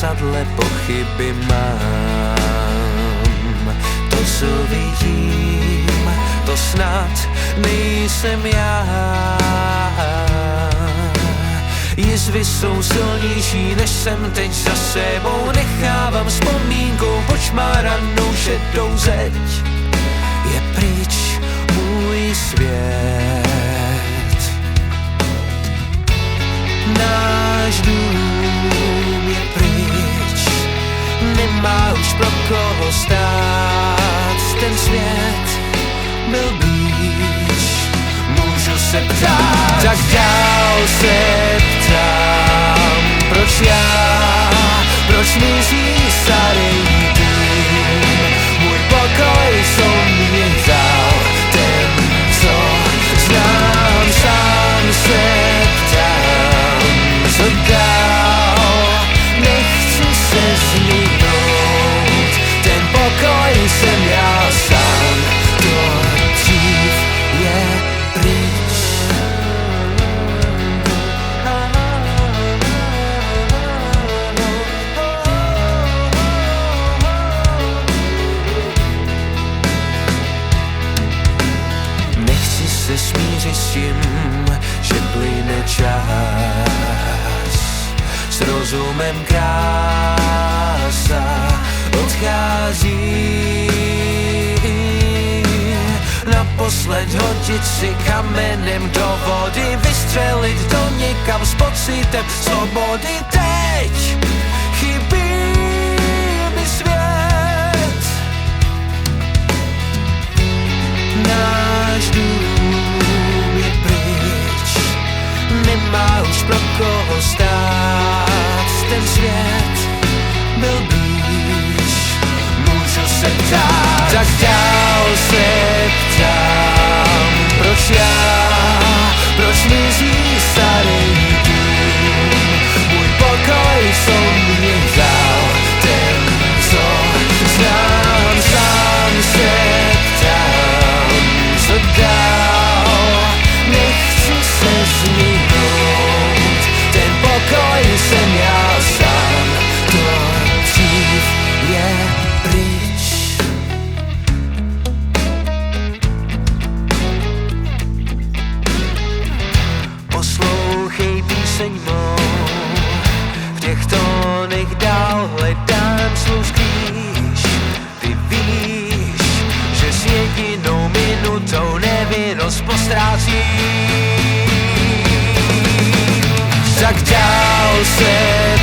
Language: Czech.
zrcadle pochyby mám. To, co vidím, to snad nejsem já. Jizvy jsou silnější, než jsem teď za sebou. Nechávám vzpomínkou počmáranou šedou zeď. Je pryč můj svět. Náš dům je pryč, nemá už pro koho stát. Ten svět byl blíž, můžu se ptát, tak dál se ptám. Proč já, proč mizí starý dům? Můj pokoj son mě vzal, ten, co znám, sám se ptám. Co dál, nechci se zmínout, ten pokoj jsem já sám, to dřív je pryč. Nechci se smířit s tím, že plyne čas. S rozumem krása odchází. Naposled hodit si kamenem do vody, vystřelit do někam s pocitem svobody. Teď chybí mi svět. Náš dům je pryč, nemá už pro koho stát. Ten svět byl blíž, můžu se ptát, tak dál se ptám. Proč já, proč mizí starý dům? Můj pokoj son mě vzal, ten, co znám, sám se ptám. Co dál, nechci se zmínout, ten pokoj jsem já sám, to dřív je pryč. Poslouchej píseň mou, v těch tónech dál hledám svou skrýš. Ty víš, že s jedinou minutou nevinnost postrácím. Tak dál se